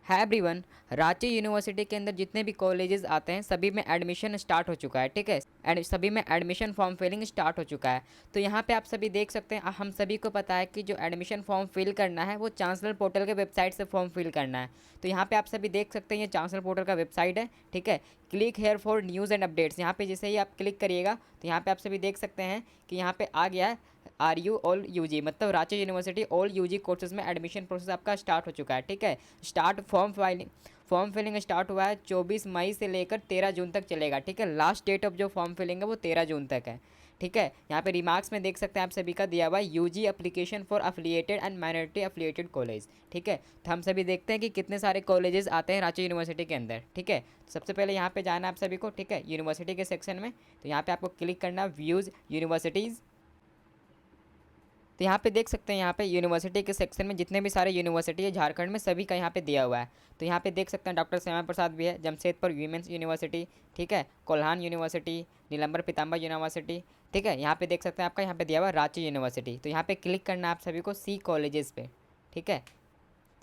है everyone. Ranchi university के अंदर जितने भी कॉलेजेस आते हैं सभी में एडमिशन स्टार्ट हो चुका है, ठीक है। सभी में एडमिशन फॉर्म फिलिंग स्टार्ट हो चुका है। तो यहाँ पे आप सभी देख सकते हैं, हम सभी को पता है कि जो एडमिशन फॉर्म फिल करना है वो चांसलर पोर्टल के वेबसाइट से फॉर्म फिल करना है। तो यहाँ पे आप सभी देख सकते हैं ये चांसलर पोर्टल का वेबसाइट है, ठीक है। Click here for news and updates, यहाँ पे जैसे ही आप क्लिक करिएगा तो यहाँ पे आप सभी देख सकते हैं कि यहाँ पे आ गया है आर यू ऑल यूजी, मतलब Ranchi university all UG courses में एडमिशन प्रोसेस आपका स्टार्ट हो चुका है, ठीक है। फॉर्म फिलिंग स्टार्ट हुआ है 24 मई से लेकर 13 जून तक चलेगा, ठीक है। लास्ट डेट ऑफ जो फॉर्म फिलिंग है वो 13 जून तक है, ठीक है। यहाँ पे रिमार्क्स में देख सकते हैं आप सभी का दिया हुआ है UG application for affiliated and minority affiliated college, ठीक है। तो हम सभी देखते हैं कि कितने सारे कॉलेजेस आते हैं रांची यूनिवर्सिटी के अंदर, ठीक है। सबसे पहले यहाँ पे जाना है आप सभी को, ठीक है, यूनिवर्सिटी के सेक्शन में। तो यहाँ पे आपको क्लिक करना व्यूज़ यूनिवर्सिटीज़। तो यहाँ पे देख सकते हैं, यहाँ पे यूनिवर्सिटी के सेक्शन में जितने भी सारे यूनिवर्सिटी है झारखंड में सभी का यहाँ पे दिया हुआ है। तो यहाँ पे देख सकते हैं डॉक्टर श्यामा प्रसाद भी है, जमशेदपुर वीमेंस यूनिवर्सिटी, ठीक है, कोल्हान यूनिवर्सिटी, नीलंबर पीताम्बर यूनिवर्सिटी, ठीक है। यहाँ पे देख सकते हैं आपका यहाँ पे दिया हुआ है रांची यूनिवर्सिटी। तो यहाँ पे क्लिक करना है आप सभी को सी कॉलेजेस पे, ठीक है।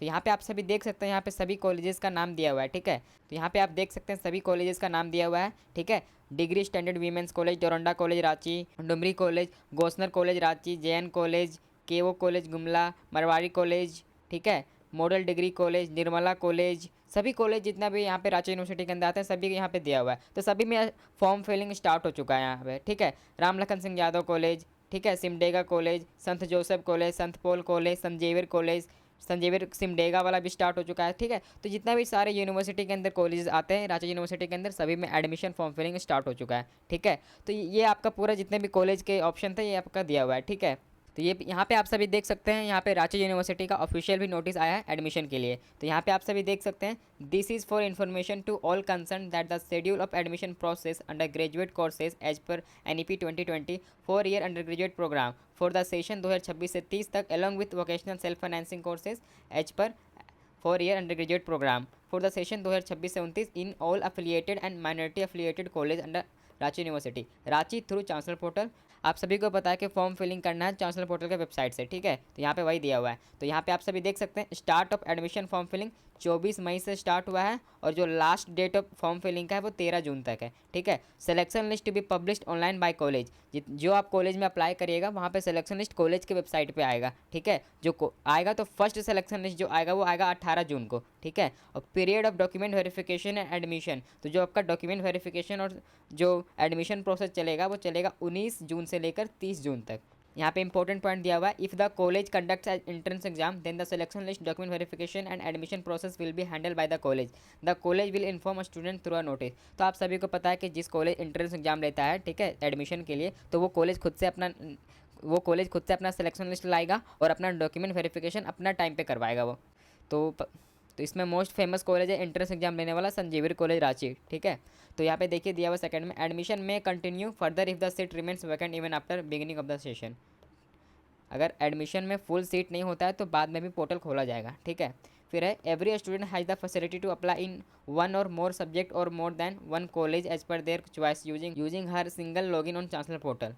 तो यहाँ पे आप सभी देख सकते हैं यहाँ पे सभी कॉलेजेस का नाम दिया हुआ है, ठीक है। तो यहाँ पे आप देख सकते हैं सभी कॉलेजेस का नाम दिया हुआ है, ठीक है। Degree standard women's college, Doranda college Ranchi, Dumri college, Gossner college Ranchi, JN college, KO college Gumla, Marwari college, ठीक है, model degree college, Nirmala college, सभी कॉलेज जितना भी यहाँ पे रांची यूनिवर्सिटी के अंदर आते हैं सभी के यहाँ पे दिया हुआ है। तो सभी में फॉर्म फिलिंग स्टार्ट हो चुका है यहाँ पे, ठीक है। राम लखन सिंह यादव कॉलेज, ठीक है, सिमडेगा कॉलेज, संत जोसेफ कॉलेज, संत पॉल कॉलेज, संत जेवियर कॉलेज, संजीवियर सिमडेगा वाला भी स्टार्ट हो चुका है, ठीक है। तो जितना भी सारे यूनिवर्सिटी के अंदर कॉलेजेस आते हैं रांची यूनिवर्सिटी के अंदर सभी में एडमिशन फॉर्म फिलिंग स्टार्ट हो चुका है, ठीक है। तो ये आपका पूरा जितने भी कॉलेज के ऑप्शन थे ये आपका दिया हुआ है, ठीक है। तो ये यहाँ पे आप सभी देख सकते हैं, यहाँ पे रांची यूनिवर्सिटी का ऑफिशियल भी नोटिस आया है एडमिशन के लिए। तो यहाँ पे आप सभी देख सकते हैं, this is for information to all concern that the schedule of admission process under graduate courses as per NEP 2020 4 year under graduate program for the session 2026 से 30 तक along with vocational self financing courses as per 4 year under graduate program for the session 2026 से 29 in all affiliated and minority affiliated college under Ranchi university Ranchi through chancellor portal. आप सभी को पता है कि form filling करना है चांसलर पोर्टल के वेबसाइट से, ठीक है। तो यहाँ पे वही दिया हुआ है। तो यहाँ पे आप सभी देख सकते हैं start of admission form filling 24 मई से स्टार्ट हुआ है और जो last date of form filling का है वो 13 जून तक है, ठीक है। Selection list to be published online by college, जो आप कॉलेज में अप्लाई करिएगा वहाँ पे सिलेक्शन लिस्ट कॉलेज के वेबसाइट पे आएगा, ठीक है। जो आएगा तो फर्स्ट सिलेक्शन लिस्ट जो आएगा वो आएगा 18 जून को, ठीक है। और period of document verification and admission, तो जो आपका डॉक्यूमेंट वेरिफिकेशन और जो एडमिशन प्रोसेस चलेगा वो चलेगा 19 जून से लेकर 30 जून तक। यहाँ पे इंपॉर्टेंट पॉइंट दिया हुआ है, if the college conducts entrance exam then the selection list document verification and admission process will be handle by the college, the college will inform student through a notice. तो आप सभी को पता है कि जिस कॉलेज एंट्रेंस एग्जाम लेता है, ठीक है, एडमिशन के लिए, तो वो कॉलेज खुद से अपना सिलेक्शन लिस्ट लाएगा और अपना डॉक्यूमेंट वेरिफिकेशन अपना टाइम पे करवाएगा वो। तो इसमें मोस्ट फेमस कॉलेज है एंट्रेंस एग्जाम लेने वाला संत जेवियर कॉलेज रांची, ठीक है। तो यहाँ पे देखिए दिया हुआ सेकंड में, एडमिशन में continue further if the seat remains vacant even after beginning of the session. अगर एडमिशन में फुल सीट नहीं होता है तो बाद में भी पोर्टल खोला जाएगा, ठीक है। फिर है every student has the facility to apply in one or more subject or more than one college as per their choice using हर single login on chancellor portal.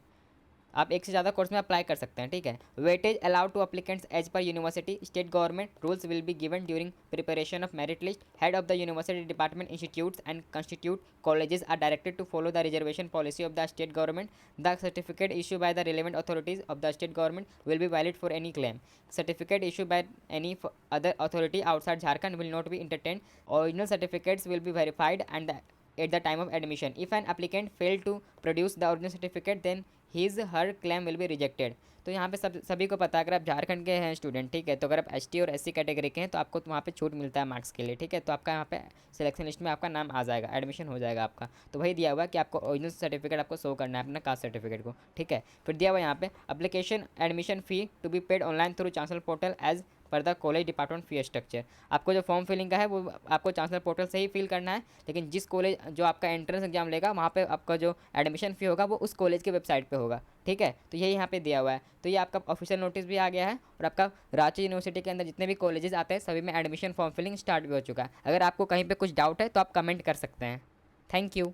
आप एक से ज़्यादा कोर्स में अप्लाई कर सकते हैं, ठीक है। Weightage allowed to applicants as per university state government rules will be given during preparation of merit list. Head of the university department institutes and constitute colleges are directed to follow the reservation policy of the state government. The certificate issue by the relevant authorities of the state government will be valid for any claim. Certificate issue by any other authority outside Jharkhand will not B entertained. Original certificates will be verified and at the time of admission. If an applicant failed to produce the original certificate, then his her claim will be rejected. तो यहाँ पे सभी को पता है, अगर आप झारखंड के हैं स्टूडेंट, ठीक है, तो अगर आप ST और SC कैटेगरी के हैं तो आपको वहाँ पे छूट मिलता है मार्क्स के लिए, ठीक है। तो आपका यहाँ पे सिलेक्शन लिस्ट में आपका नाम आ जाएगा, एडमिशन हो जाएगा आपका। तो वही दिया हुआ है कि आपको ओरिजिनल सर्टिफिकेट आपको शो करना है अपना कास्ट सर्टिफिकेट को, ठीक है। फिर दिया हुआ यहाँ पे application admission fee to be paid online through chancellor portal as per the college department fee structure. आपको जो फॉर्म फिलिंग का है वो आपको चांसलर पोर्टल से ही फिल करना है, लेकिन जिस कॉलेज जो आपका एंट्रेंस एग्जाम लेगा वहाँ पे आपका जो एडमिशन फ़ी होगा वो उस कॉलेज के वेबसाइट पे होगा, ठीक है। तो यही यहाँ पे दिया हुआ है। तो ये आपका ऑफिशियल नोटिस भी आ गया है और आपका रांची यूनिवर्सिटी के अंदर जितने भी कॉलेजेस आते हैं सभी में एडमिशन फॉर्म फिलिंग स्टार्ट भी हो चुका है। अगर आपको कहीं पर कुछ डाउट है तो आप कमेंट कर सकते हैं। Thank you.